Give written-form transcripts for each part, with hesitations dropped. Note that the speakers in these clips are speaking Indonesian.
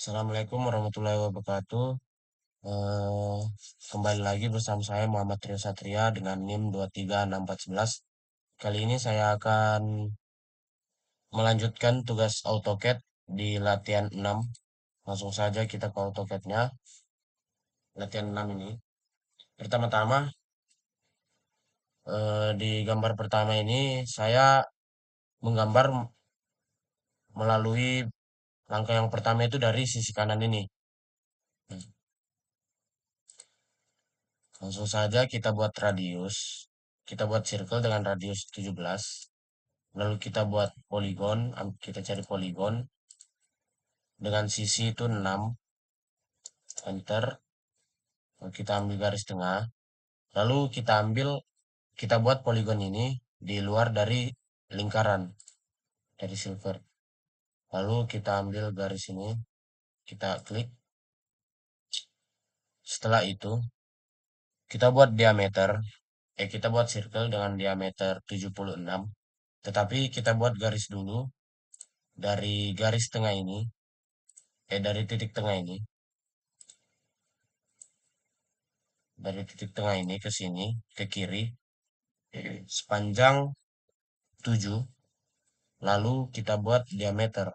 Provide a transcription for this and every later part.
Assalamualaikum warahmatullahi wabarakatuh. Eh, Kembali lagi bersama saya Muhammad Trio Satria dengan NIM 236411. Kali ini saya akan melanjutkan tugas AutoCAD di latihan 6. Langsung saja kita ke AutoCAD-nya. Latihan 6 ini. Pertama-tama, di gambar pertama ini saya menggambar melalui langkah yang pertama itu dari sisi kanan ini. Nah, langsung saja kita buat radius. Kita buat circle dengan radius 17. Lalu kita buat poligon, kita cari poligon dengan sisi itu 6, enter. Lalu kita ambil garis tengah. Lalu kita buat poligon ini di luar dari lingkaran, dari silver. Lalu kita ambil garis ini, kita klik. Setelah itu, kita buat diameter, kita buat circle dengan diameter 76. Tetapi kita buat garis dulu dari garis tengah ini, dari titik tengah ini, dari titik tengah ini ke sini, ke kiri, sepanjang 7. Lalu kita buat diameter.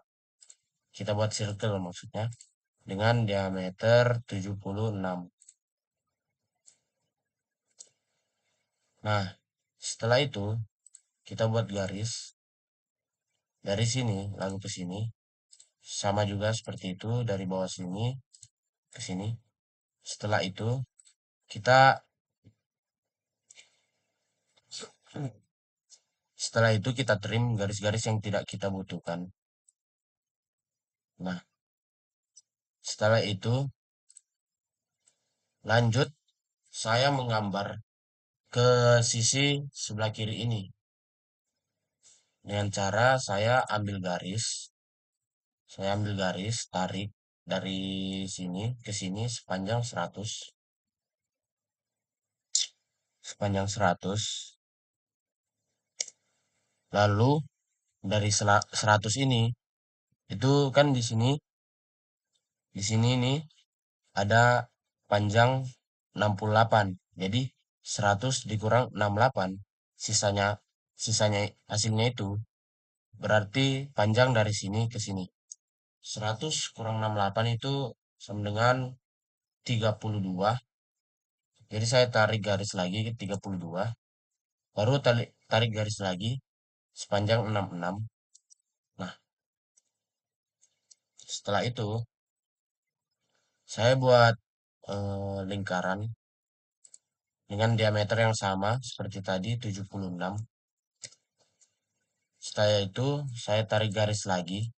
Kita buat circle maksudnya. Dengan diameter 76. Nah, setelah itu kita buat garis. Dari sini lalu ke sini. Sama juga seperti itu. Dari bawah sini ke sini. Setelah itu kita setelah itu kita trim garis-garis yang tidak kita butuhkan. Nah, setelah itu lanjut saya menggambar ke sisi sebelah kiri ini dengan cara saya ambil garis, tarik dari sini ke sini sepanjang 100. Lalu dari 100 ini itu kan di sini nih ada panjang 68. Jadi 100 dikurang 68, sisanya sisanya hasilnya itu berarti panjang dari sini ke sini. 100 kurang 68 itu sama dengan 32. Jadi saya tarik garis lagi ke 32. Baru tarik garis lagi sepanjang 66. Nah, setelah itu saya buat lingkaran dengan diameter yang sama seperti tadi 76. Setelah itu saya tarik garis lagi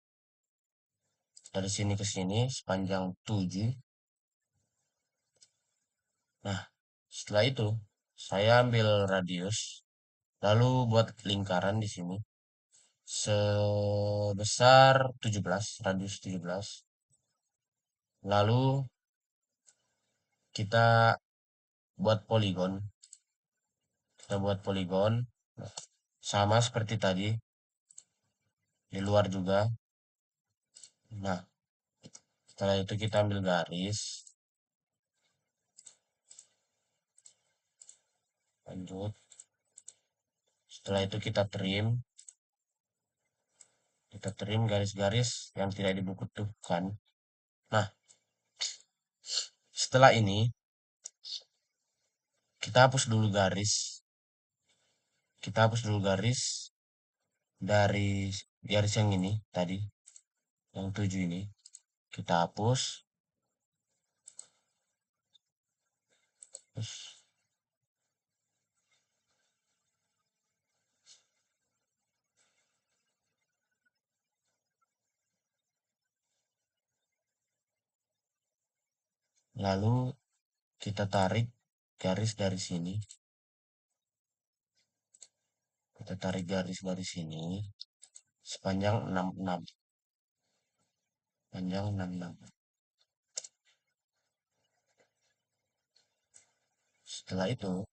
dari sini ke sini sepanjang 7. Nah, setelah itu saya ambil radius lalu buat lingkaran di sini sebesar 17, radius 17. Lalu kita buat poligon. Kita buat poligon sama seperti tadi di luar juga. Nah, setelah itu kita ambil garis. Lanjut. Setelah itu kita trim. Kita trim garis-garis yang tidak dibutuhkan. Nah, setelah ini kita hapus dulu garis. Kita hapus dulu garis dari garis yang ini tadi, yang 7 ini. Kita hapus. Terus, lalu kita tarik garis dari sini. Kita tarik garis dari sini sepanjang 66. Panjang 66. Setelah itu,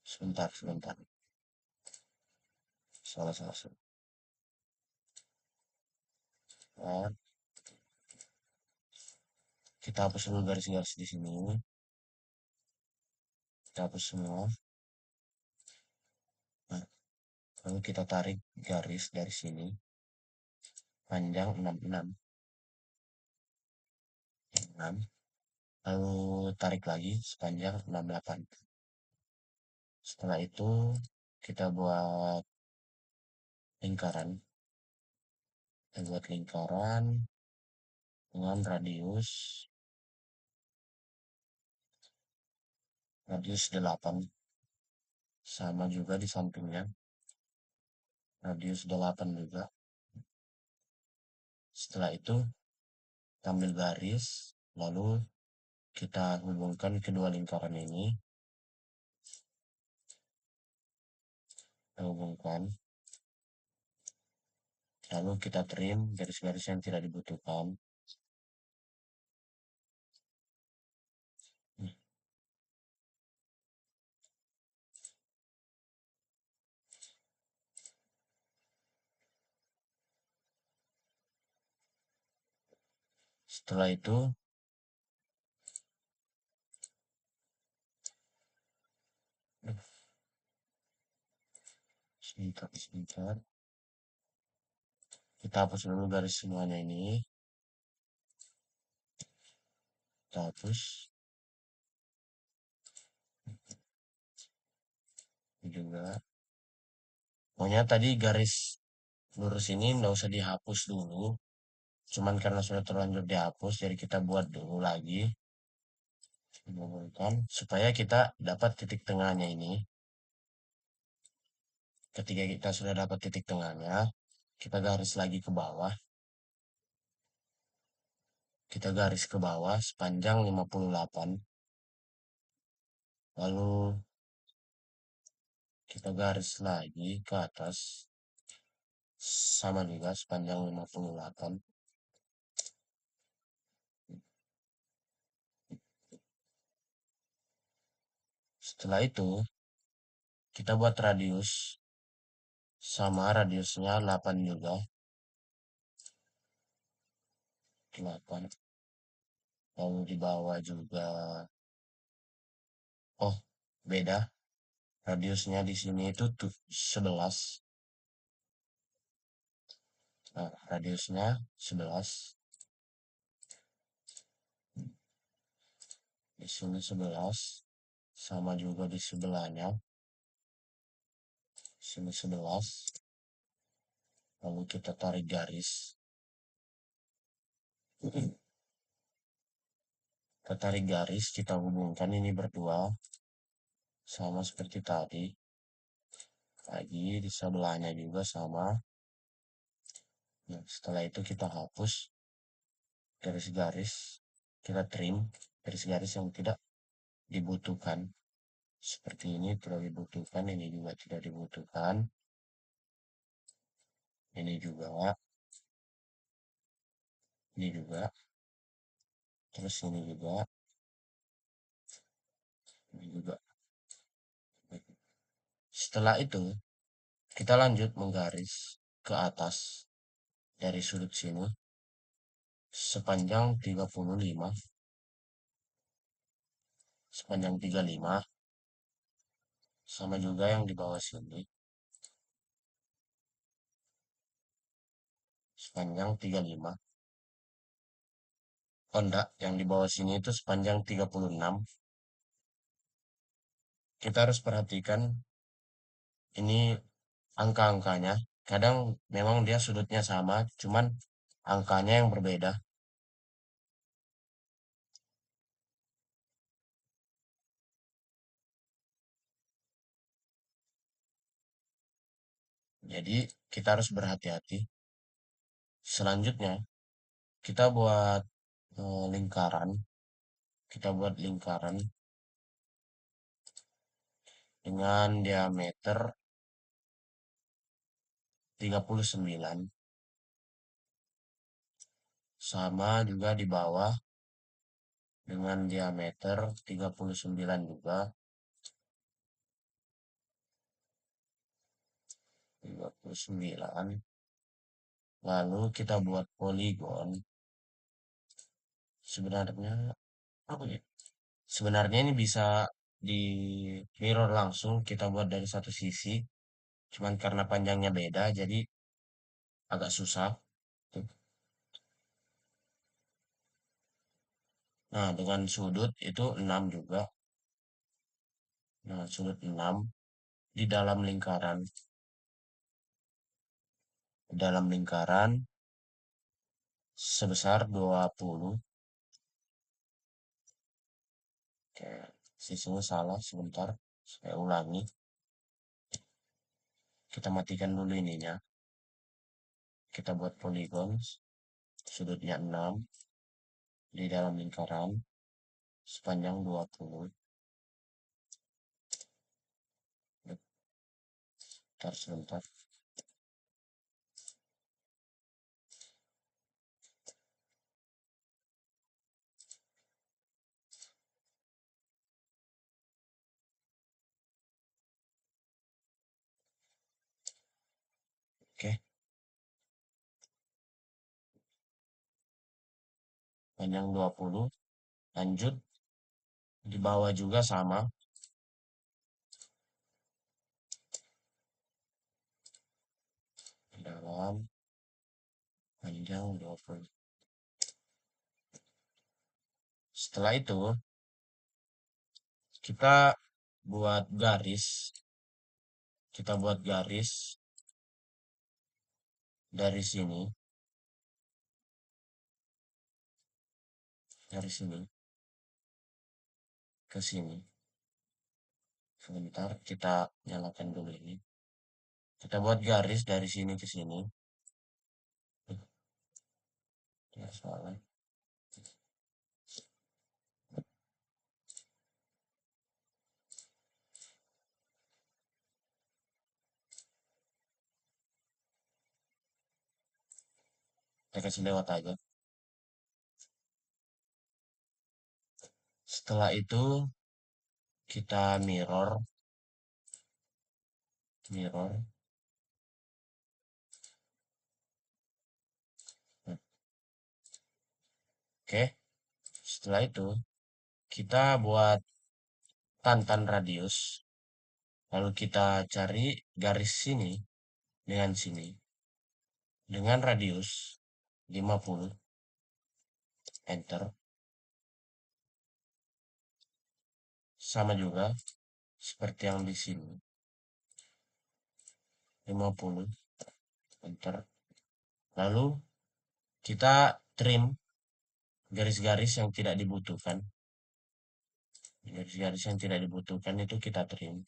sebentar. Salah. Nah, kita hapus dulu garis-garis di sini. Kita hapus semua. Nah, lalu kita tarik garis dari sini panjang 66. 6. Lalu tarik lagi sepanjang 68. Setelah itu kita buat lingkaran. Kita buat lingkaran dengan radius 8, sama juga di sampingnya radius 8 juga. Setelah itu kita ambil garis, lalu kita hubungkan kedua lingkaran ini, kita hubungkan, lalu kita trim garis-garis yang tidak dibutuhkan. Setelah itu sebentar, kita hapus dulu garis semuanya ini, kita hapus ini juga. Pokoknya tadi garis lurus ini nggak usah dihapus dulu, cuman karena sudah terlanjur dihapus, jadi kita buat dulu lagi, supaya kita dapat titik tengahnya ini. Ketika kita sudah dapat titik tengahnya, kita garis lagi ke bawah. Kita garis ke bawah sepanjang 58. Lalu kita garis lagi ke atas. Sama juga sepanjang 58. Setelah itu, kita buat radius. Sama radiusnya 8 juga. 8. Lalu di bawah juga. Oh, beda. Radiusnya di sini itu tuh 11. Nah, radiusnya 11. Di sini 11. Sama juga di sebelahnya. Sini 11. Lalu kita tarik garis. Kita tarik garis, kita hubungkan ini berdua. Sama seperti tadi. Lagi di sebelahnya juga sama. Nah, setelah itu kita hapus garis-garis, kita trim garis-garis yang tidak dibutuhkan. Seperti ini tidak dibutuhkan, ini juga tidak dibutuhkan. Ini juga. Ini juga. Terus ini juga. Ini juga. Setelah itu, kita lanjut menggaris ke atas dari sudut sini sepanjang 35. Sepanjang 35. Sama juga yang di bawah sini. Sepanjang 35. Oh enggak, yang di bawah sini itu sepanjang 36. Kita harus perhatikan ini angka-angkanya. Kadang memang dia sudutnya sama, cuman angkanya yang berbeda. Jadi kita harus berhati-hati. Selanjutnya kita buat lingkaran. Kita buat lingkaran dengan diameter 39. Sama juga di bawah dengan diameter 39 juga. 39. Lalu kita buat poligon. Sebenarnya apa ya? Sebenarnya ini bisa di mirror langsung kita buat dari satu sisi. Cuman karena panjangnya beda jadi agak susah. Tuh. Nah, dengan sudut itu 6 juga. Nah, sudut 6 di dalam lingkaran sebesar 20. Oke, sisinya salah sebentar. Saya ulangi. Kita matikan dulu ininya. Kita buat poligon sudutnya 6 di dalam lingkaran sepanjang 20. Bentar sebentar. Oke, panjang 20. Lanjut di bawah juga sama. Dalam panjang 20. Setelah itu kita buat garis. Kita buat garis dari sini. Dari sini ke sini. Sebentar kita nyalakan dulu ini. Kita buat garis dari sini ke sini. Ya, salah. Kita kasih lewat aja. Setelah itu kita mirror. Oke, setelah itu kita buat tantan radius. Lalu kita cari garis sini dengan sini. Dengan radius 50. Enter. Sama juga seperti yang di sini. 50. Enter. Lalu kita trim garis-garis yang tidak dibutuhkan. Garis-garis yang tidak dibutuhkan itu kita trim.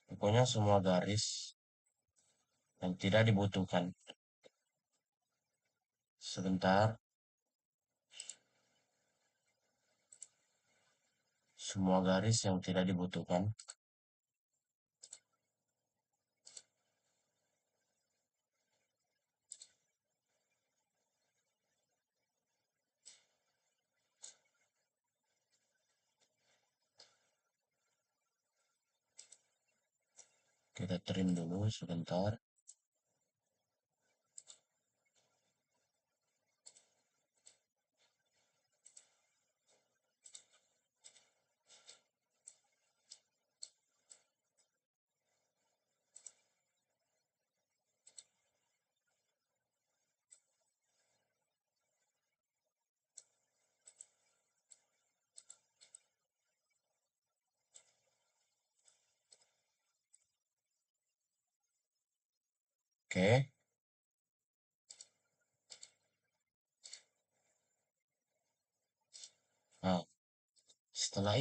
Pokoknya semua garis yang tidak dibutuhkan. Sebentar. Semua garis yang tidak dibutuhkan. Kita trim dulu sebentar. Oke. Nah, setelah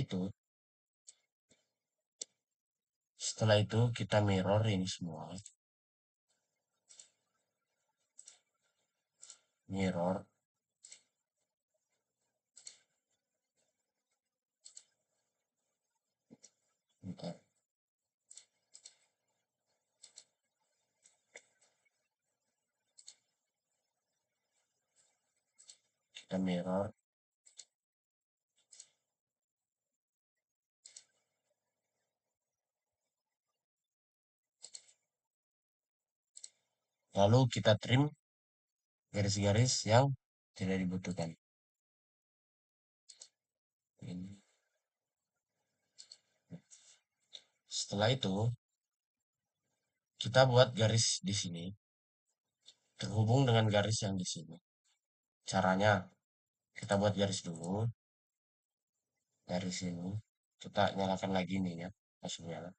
itu kita mirror ini semua. Mirror. Bentar. kita mirror. Lalu kita trim garis-garis yang tidak dibutuhkan. Ini. Setelah itu, kita buat garis di sini terhubung dengan garis yang di sini. Caranya, kita buat garis dulu dari sini. Kita nyalakan lagi nih ya, langsung nyala.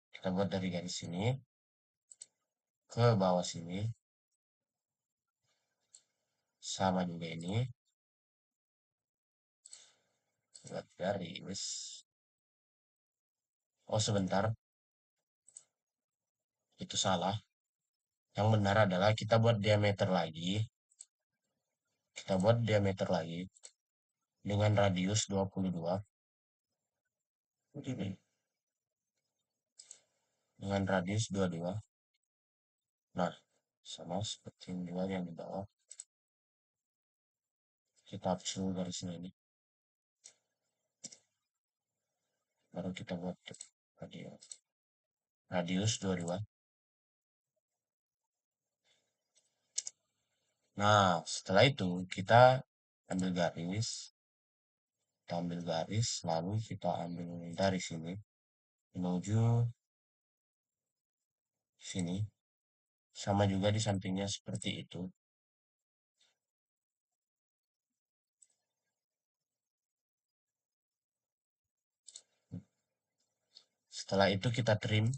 Kita buat dari garis sini ke bawah sini, sama juga ini. Buat garis. Oh sebentar, itu salah. Yang benar adalah kita buat diameter lagi. Kita buat diameter lagi dengan radius 22. Dengan radius 22. Nah, sama seperti yang juga yang di bawah. Kita hapus dulu garisnya ini. Baru kita buat radius. Radius 22. Nah, setelah itu kita ambil garis. Kita ambil garis, lalu kita ambil dari sini menuju sini. Sama juga di sampingnya seperti itu. Setelah itu kita trim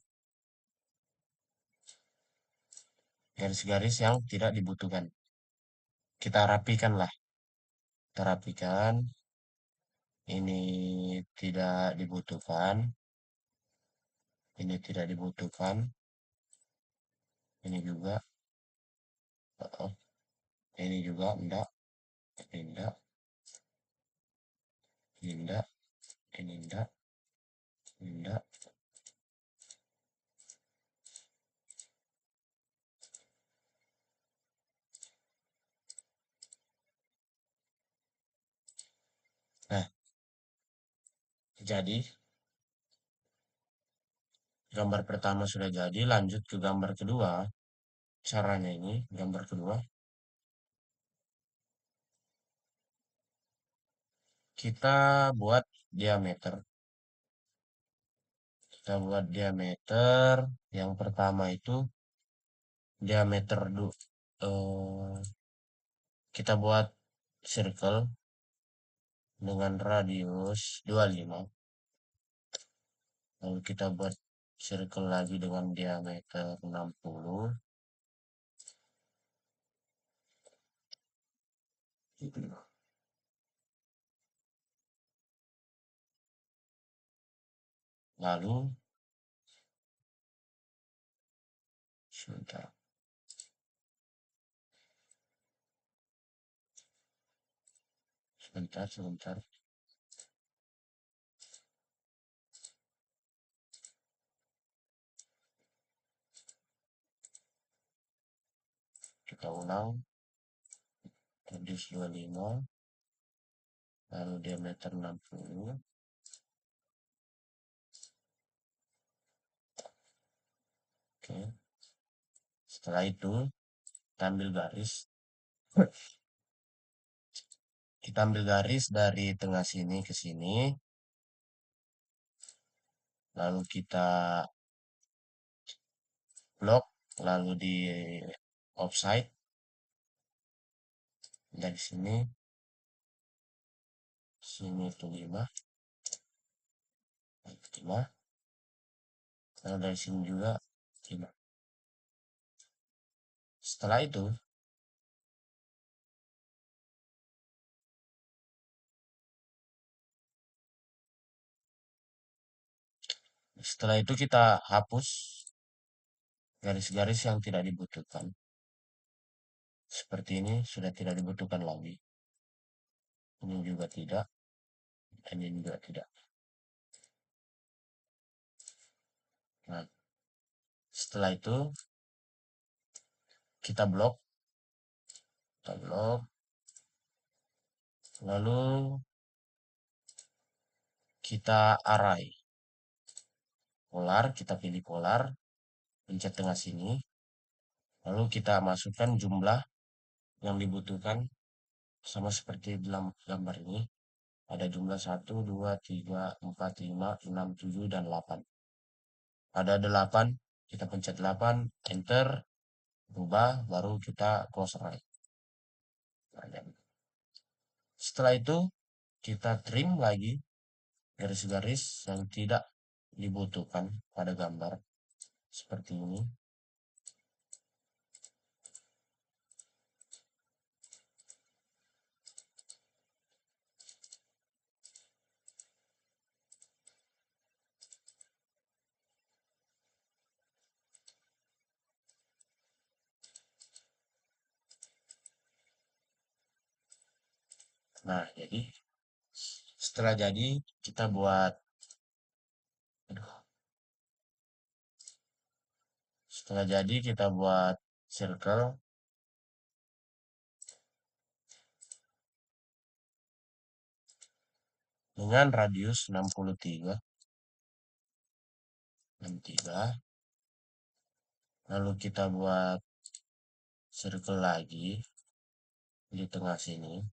garis-garis yang tidak dibutuhkan. Kita rapikan lah. Kita rapikan. Ini tidak dibutuhkan. Ini tidak dibutuhkan. Ini juga. Ini juga enggak. Ini enggak. Ini enggak. Ini enggak. Ini enggak. Nah, jadi gambar pertama sudah jadi, lanjut ke gambar kedua. Caranya ini, gambar kedua. Kita buat diameter. Kita buat diameter. Yang pertama itu diameter kita buat circle dengan radius 25. Lalu kita buat circle lagi dengan diameter 60. Lalu sebentar. Sebentar. Kita ulang. Radius 25. Lalu diameter 60. Oke. Setelah itu, kita ambil garis. Kita ambil garis dari tengah sini ke sini. Lalu kita blok, lalu di offside. Dari sini itu 5. 5. Lalu dari sini juga 5. Setelah itu, kita hapus garis-garis yang tidak dibutuhkan. Seperti ini sudah tidak dibutuhkan lagi. Ini juga tidak. Ini juga tidak. Nah, setelah itu kita blok. Lalu kita array polar, kita pilih polar, pencet tengah sini, lalu kita masukkan jumlah yang dibutuhkan sama seperti dalam gambar ini. Ada jumlah 1, 2, 3, 4, 5, 6, 7, dan 8. Ada 8, kita pencet 8, enter, berubah, baru kita close array. Setelah itu kita trim lagi garis-garis yang tidak dibutuhkan pada gambar seperti ini. Nah, jadi setelah jadi kita buat, setelah jadi kita buat circle dengan radius 63, 63. Lalu kita buat circle lagi di tengah sini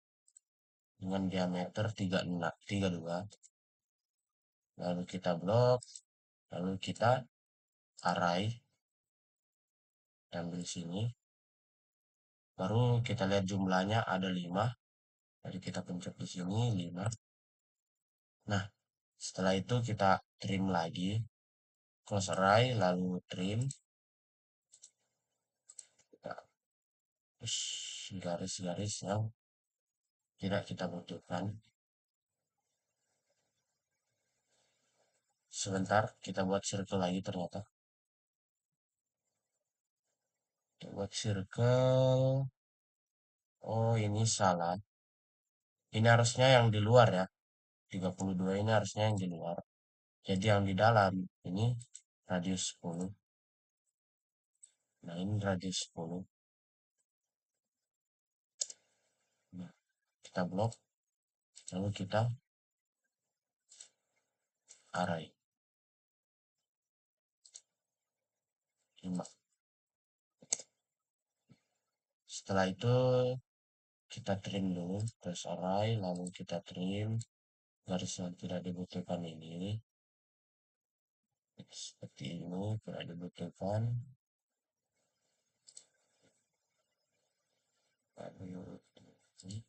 dengan diameter 32. Lalu kita blok, lalu kita array, ambil sini. Baru kita lihat jumlahnya ada 5. Jadi kita pencet di sini 5. Nah, setelah itu kita trim lagi, close array, lalu trim. Terus garis-garis yang tidak kita butuhkan. Sebentar, kita buat circle lagi ternyata. Kita buat circle. Oh, ini salah. Ini harusnya yang di luar ya. 32 ini harusnya yang di luar. Jadi yang di dalam ini radius 10. Nah, ini radius 10. Nah, kita blok. Lalu kita array 5. Setelah itu kita trim dulu terus array, lalu kita trim garis yang tidak dibutuhkan ini seperti ini, tidak dibutuhkan. Lalu ini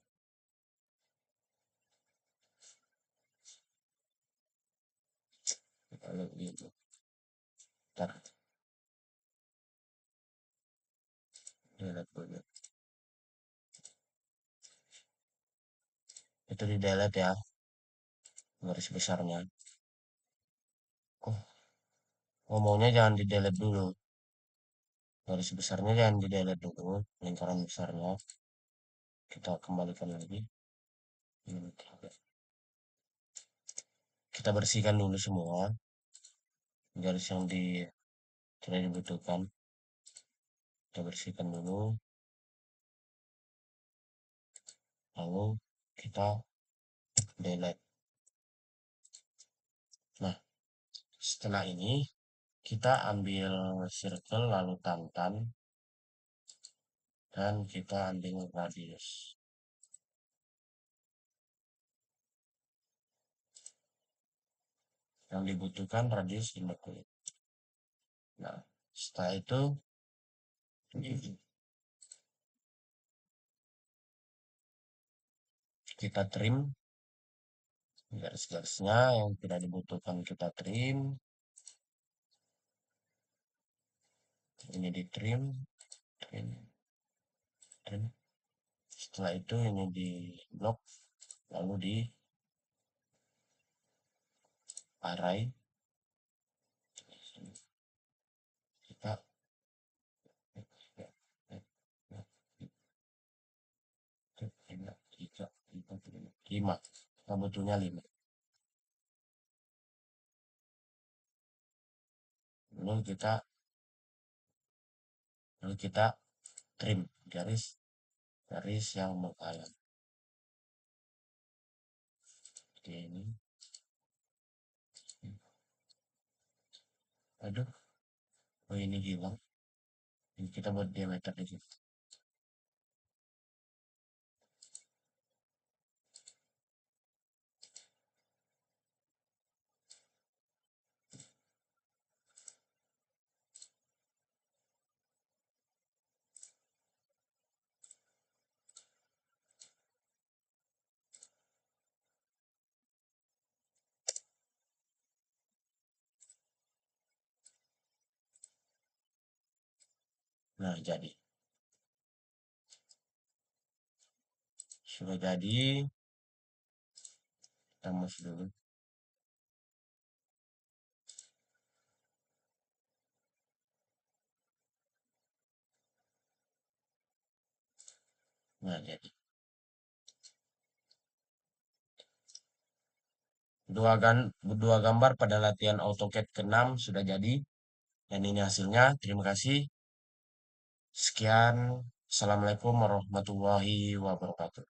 kalau gitu, ntar delete dulu. Itu di delete ya garis besarnya. Oh, ngomongnya jangan di delete dulu, garis besarnya jangan di delete dulu, lingkaran besarnya kita kembalikan lagi. Kita bersihkan dulu semua garis yang tidak dibutuhkan. Kita bersihkan dulu, lalu kita delete. Nah, setelah ini kita ambil circle lalu tantan dan kita ambil radius. Yang dibutuhkan radius 50. Nah, setelah itu kita trim garis-garisnya yang tidak dibutuhkan, kita trim. Ini di trim, trim, trim. Setelah itu ini di blok, lalu di array. Kita 5. Kita butuhnya 5. Lalu kita trim garis yang menghalang. seperti ini. Aduh, oh ini hilang. Ini kita buat diameter di situ. Nah, jadi. Sudah jadi, kita mouse dulu. Nah, jadi. Dua gambar pada latihan AutoCAD ke-6 sudah jadi. Dan ini hasilnya. Terima kasih. Sekian. Assalamualaikum warahmatullahi wabarakatuh.